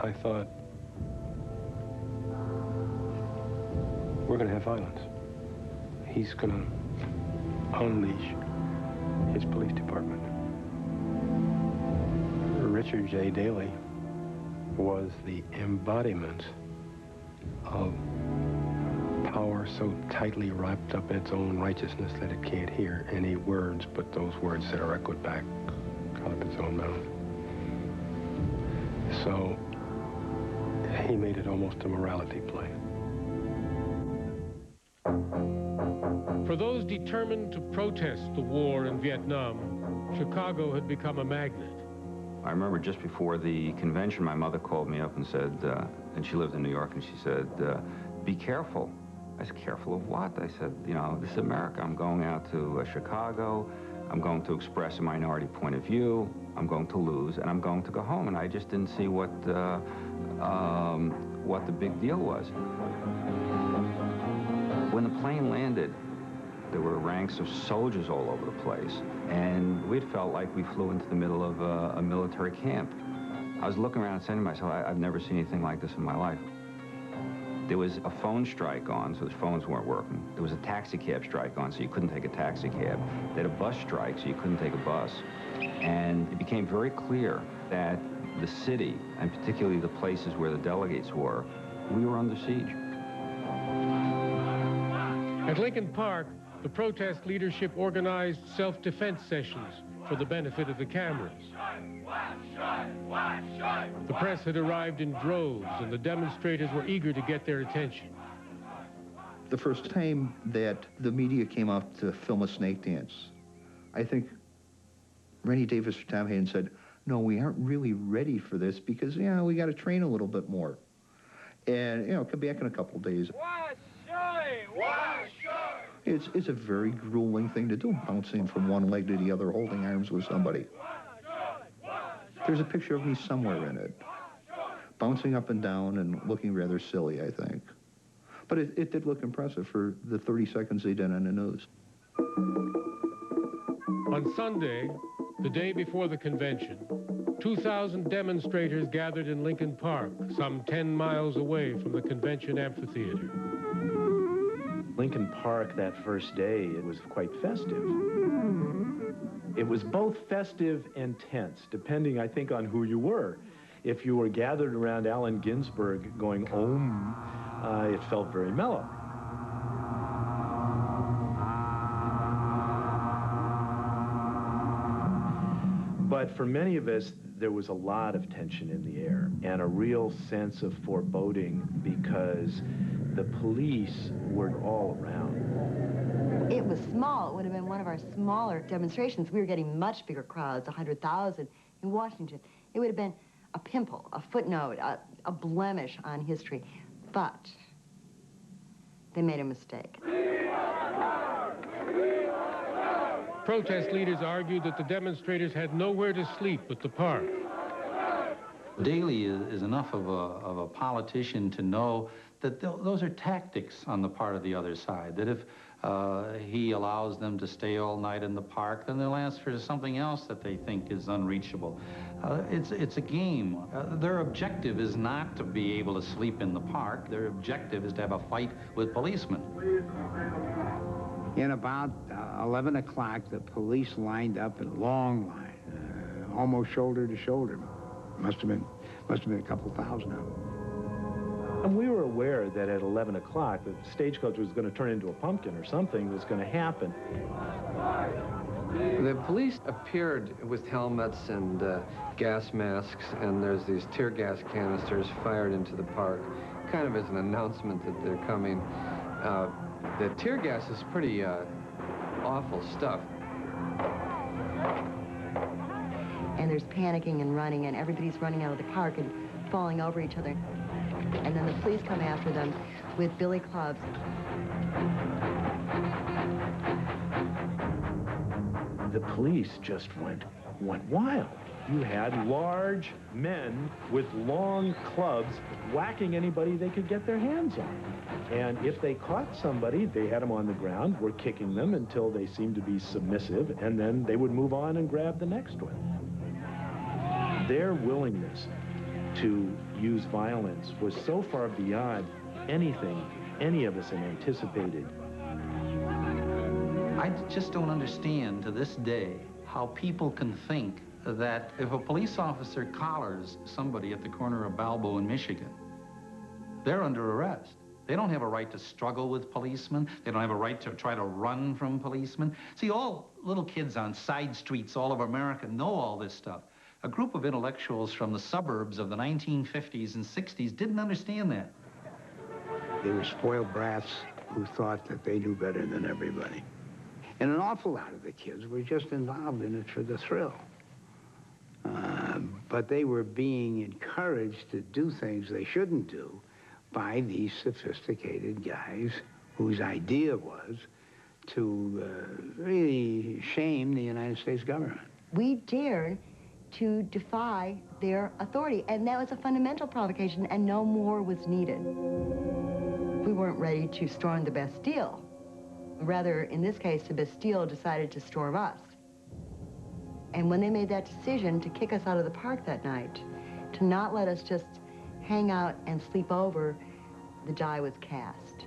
I thought, we're going to have violence. He's going to unleash his police department. Richard J. Daley was the embodiment of power so tightly wrapped up in its own righteousness that it can't hear any words but those words that are echoed back out of its own mouth. So he made it almost a morality play. For those determined to protest the war in Vietnam, Chicago had become a magnet. I remember just before the convention, my mother called me up and said, and she lived in New York, and she said, be careful. I said, careful of what? I said, you know, this is America. I'm going out to Chicago. I'm going to express a minority point of view. I'm going to lose, and I'm going to go home. And I just didn't see what the big deal was. When the plane landed, there were ranks of soldiers all over the place, and we felt like we flew into the middle of a military camp. I was looking around and saying to myself, I've never seen anything like this in my life. There was a phone strike on, so the phones weren't working. There was a taxi cab strike on, so you couldn't take a taxi cab. They had a bus strike, so you couldn't take a bus. And it became very clear that the city, and particularly the places where the delegates were, we were under siege. At Lincoln Park, the protest leadership organized self-defense sessions for the benefit of the cameras. The press had arrived in droves, and the demonstrators were eager to get their attention. The first time that the media came out to film a snake dance, I think Rennie Davis or Tom Hayden said, no, we aren't really ready for this because, you know, we got to train a little bit more. And, you know, come back in a couple of days. It's a very grueling thing to do, bouncing from one leg to the other, holding arms with somebody. There's a picture of me somewhere in it, bouncing up and down and looking rather silly, I think. But it did look impressive for the 30 seconds they did on the news. On Sunday, the day before the convention, 2,000 demonstrators gathered in Lincoln Park, some 10 miles away from the convention amphitheater. Lincoln Park that first day, it was quite festive. It was both festive and tense, depending, I think, on who you were. If you were gathered around Allen Ginsberg going, Om, it felt very mellow. But for many of us, there was a lot of tension in the air and a real sense of foreboding because the police were all around. It was small. It would have been one of our smaller demonstrations. We were getting much bigger crowds, 100,000 in Washington. It would have been a pimple, a footnote, a blemish on history. But they made a mistake. Protest leaders argued that the demonstrators had nowhere to sleep but the park. Daley is enough of a politician to know that those are tactics on the part of the other side, that if he allows them to stay all night in the park, then they'll ask for something else that they think is unreachable. It's a game. Their objective is not to be able to sleep in the park. Their objective is to have a fight with policemen. In about 11 o'clock, the police lined up in a long line, almost shoulder to shoulder. Must have been a couple thousand of them. And we were aware that at 11 o'clock, the stagecoach was going to turn into a pumpkin or something was going to happen. The police appeared with helmets and gas masks, and there's these tear gas canisters fired into the park, kind of as an announcement that they're coming. The tear gas is pretty awful stuff. And there's panicking and running, and everybody's running out of the park and falling over each other. And then the police come after them with billy clubs. The police just went wild. You had large men with long clubs whacking anybody they could get their hands on. And if they caught somebody, they had them on the ground, were kicking them until they seemed to be submissive, and then they would move on and grab the next one. Their willingness to use violence was so far beyond anything any of us had anticipated. I just don't understand to this day how people can think that if a police officer collars somebody at the corner of Balboa in Michigan, they're under arrest. They don't have a right to struggle with policemen. They don't have a right to try to run from policemen. See, all little kids on side streets all over America know all this stuff. A group of intellectuals from the suburbs of the 1950s and 60s didn't understand that. They were spoiled brats who thought that they knew better than everybody. And an awful lot of the kids were just involved in it for the thrill. But they were being encouraged to do things they shouldn't do by these sophisticated guys whose idea was to really shame the United States government. We dared to defy their authority, and that was a fundamental provocation, and no more was needed. We weren't ready to storm the Bastille. Rather, in this case, the Bastille decided to storm us. And when they made that decision to kick us out of the park that night, to not let us just hang out and sleep over, the die was cast.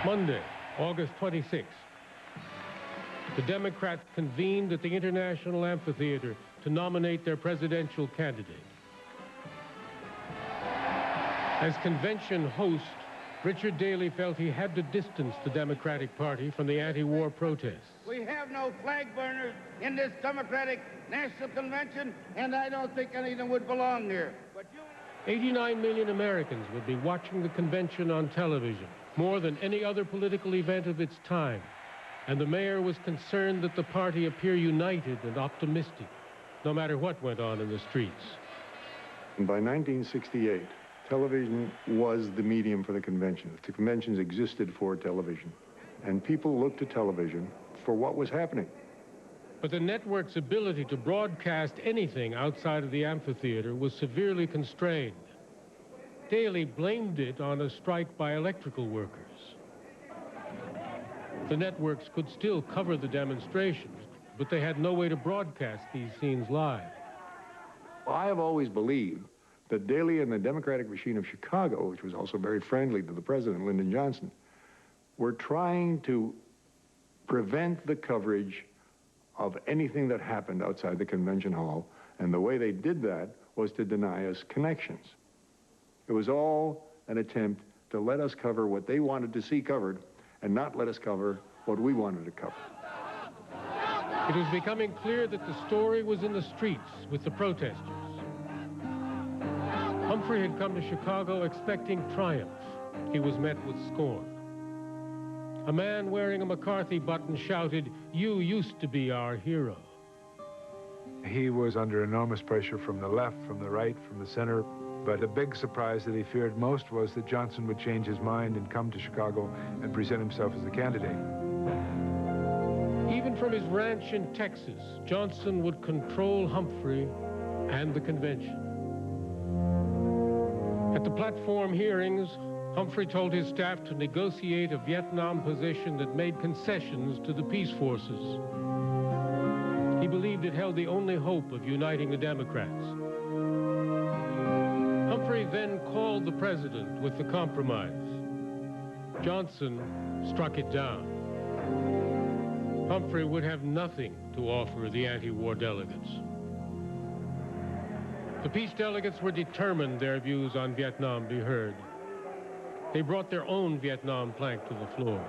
Monday, August 26th. The Democrats convened at the International Amphitheater to nominate their presidential candidate. As convention host, Richard Daley felt he had to distance the Democratic Party from the anti-war protests. We have no flag burners in this Democratic National Convention, and I don't think any of them would belong here. But 89 million Americans would be watching the convention on television, more than any other political event of its time. And the mayor was concerned that the party appear united and optimistic, no matter what went on in the streets. By 1968, television was the medium for the convention. The conventions existed for television, and people looked to television for what was happening. But the network's ability to broadcast anything outside of the amphitheater was severely constrained. Daley blamed it on a strike by electrical workers. The networks could still cover the demonstrations, but they had no way to broadcast these scenes live. I have always believed that Daley and the Democratic machine of Chicago, which was also very friendly to the president, Lyndon Johnson, were trying to prevent the coverage of anything that happened outside the convention hall, and the way they did that was to deny us connections. It was all an attempt to let us cover what they wanted to see covered and not let us cover what we wanted to cover. It was becoming clear that the story was in the streets with the protesters. Humphrey had come to Chicago expecting triumph. He was met with scorn. A man wearing a McCarthy button shouted, "You used to be our hero." He was under enormous pressure from the left, from the right, from the center. But the big surprise that he feared most was that Johnson would change his mind and come to Chicago and present himself as the candidate. Even from his ranch in Texas, Johnson would control Humphrey and the convention. At the platform hearings, Humphrey told his staff to negotiate a Vietnam position that made concessions to the peace forces. He believed it held the only hope of uniting the Democrats. Humphrey then called the president with the compromise. Johnson struck it down. Humphrey would have nothing to offer the anti-war delegates. The peace delegates were determined their views on Vietnam be heard. They brought their own Vietnam plank to the floor.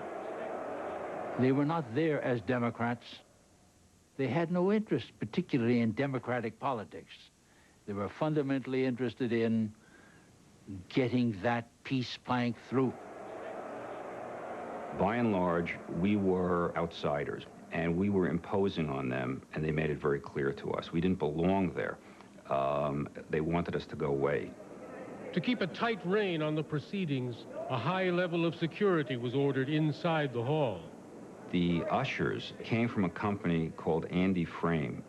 They were not there as Democrats. They had no interest, particularly in democratic politics. They were fundamentally interested in getting that peace plank through. By and large, we were outsiders, and we were imposing on them, and they made it very clear to us. We didn't belong there. They wanted us to go away. To keep a tight rein on the proceedings, a high level of security was ordered inside the hall. The ushers came from a company called Andy Frame.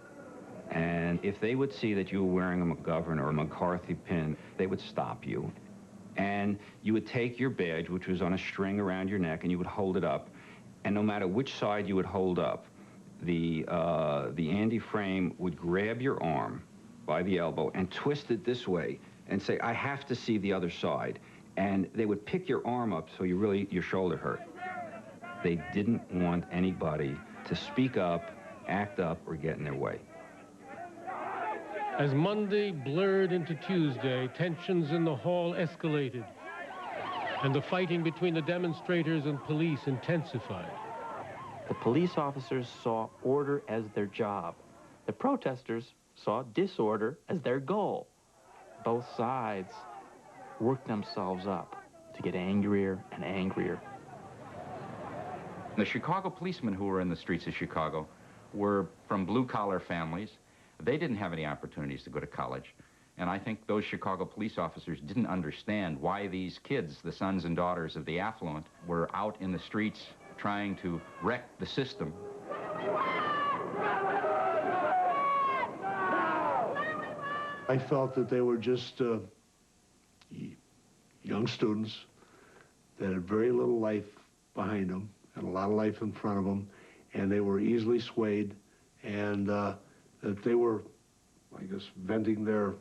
And if they would see that you were wearing a McGovern or a McCarthy pin, they would stop you. And you would take your badge, which was on a string around your neck, and you would hold it up. And no matter which side you would hold up, the Andy Frame would grab your arm by the elbow and twist it this way and say, I have to see the other side. And they would pick your arm up so your shoulder hurt. They didn't want anybody to speak up, act up, or get in their way. As Monday blurred into Tuesday, tensions in the hall escalated, and the fighting between the demonstrators and police intensified. The police officers saw order as their job. The protesters saw disorder as their goal. Both sides worked themselves up to get angrier and angrier. The Chicago policemen who were in the streets of Chicago were from blue-collar families. They didn't have any opportunities to go to college. And I think those Chicago police officers didn't understand why these kids, the sons and daughters of the affluent, were out in the streets trying to wreck the system. I felt that they were just young students that had very little life behind them and a lot of life in front of them, and they were easily swayed, and that they were, I guess, venting their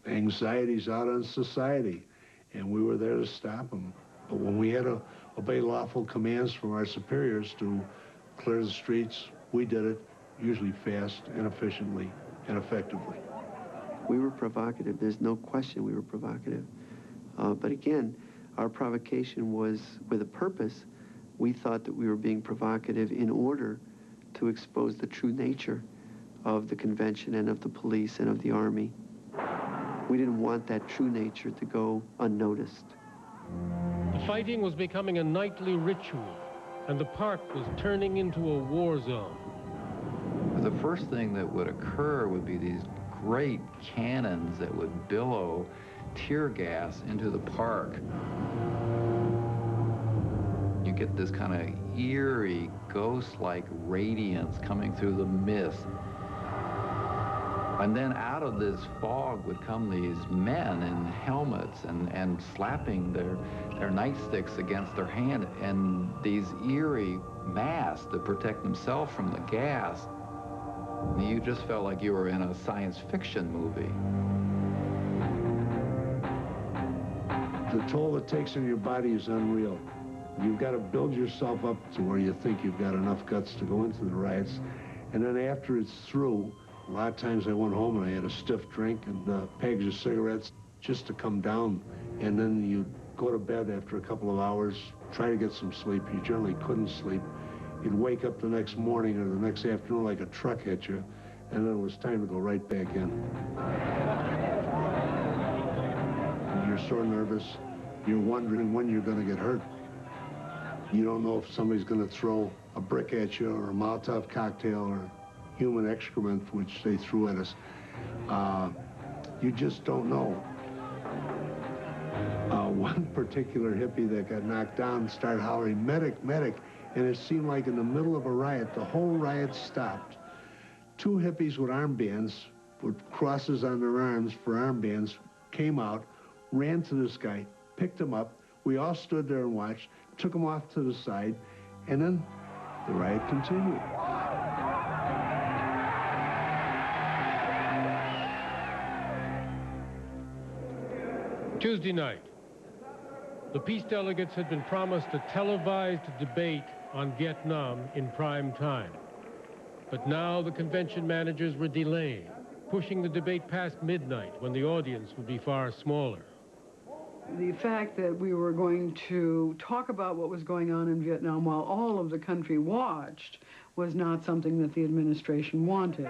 anxieties out on society, and we were there to stop them. But when we had to obey lawful commands from our superiors to clear the streets, we did it, usually fast and efficiently and effectively. We were provocative. There's no question we were provocative. But again, our provocation was with a purpose. We thought that we were being provocative in order to expose the true nature of the convention and of the police and of the army. We didn't want that true nature to go unnoticed. The fighting was becoming a nightly ritual, and the park was turning into a war zone. The first thing that would occur would be these great cannons that would billow tear gas into the park. You get this kind of eerie, ghost-like radiance coming through the mist. And then out of this fog would come these men in helmets and slapping their nightsticks against their hand, and these eerie masks to protect themselves from the gas. You just felt like you were in a science fiction movie. The toll it takes on your body is unreal. You've got to build yourself up to where you think you've got enough guts to go into the riots. And then after it's through, a lot of times I went home and I had a stiff drink and pegs of cigarettes just to come down. And then you go to bed after a couple of hours, try to get some sleep. You generally couldn't sleep. You'd wake up the next morning or the next afternoon like a truck hit you, and then it was time to go right back in. You're so nervous. You're wondering when you're going to get hurt. You don't know if somebody's going to throw a brick at you or a Molotov cocktail or human excrement, which they threw at us. You just don't know. One particular hippie that got knocked down started hollering, "Medic, medic," and it seemed like in the middle of a riot, the whole riot stopped. Two hippies with armbands, with crosses on their arms for armbands, came out, ran to this guy, picked him up. We all stood there and watched, took him off to the side, and then the riot continued. Tuesday night, the peace delegates had been promised a televised debate on Vietnam in prime time. But now the convention managers were delaying, pushing the debate past midnight when the audience would be far smaller. The fact that we were going to talk about what was going on in Vietnam while all of the country watched was not something that the administration wanted.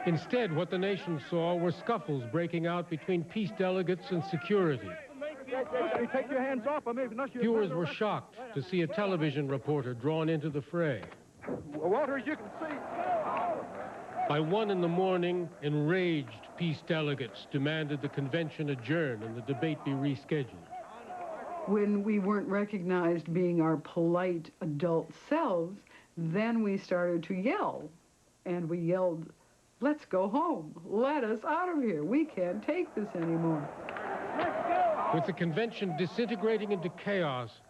Instead, what the nation saw were scuffles breaking out between peace delegates and security. Take your hands off of me. Viewers were shocked to see a television reporter drawn into the fray. Walter, as you can see. By 1 in the morning, enraged peace delegates demanded the convention adjourn and the debate be rescheduled. When we weren't recognized being our polite adult selves, then we started to yell. And we yelled, "Let's go home. Let us out of here. We can't take this anymore." With the convention disintegrating into chaos,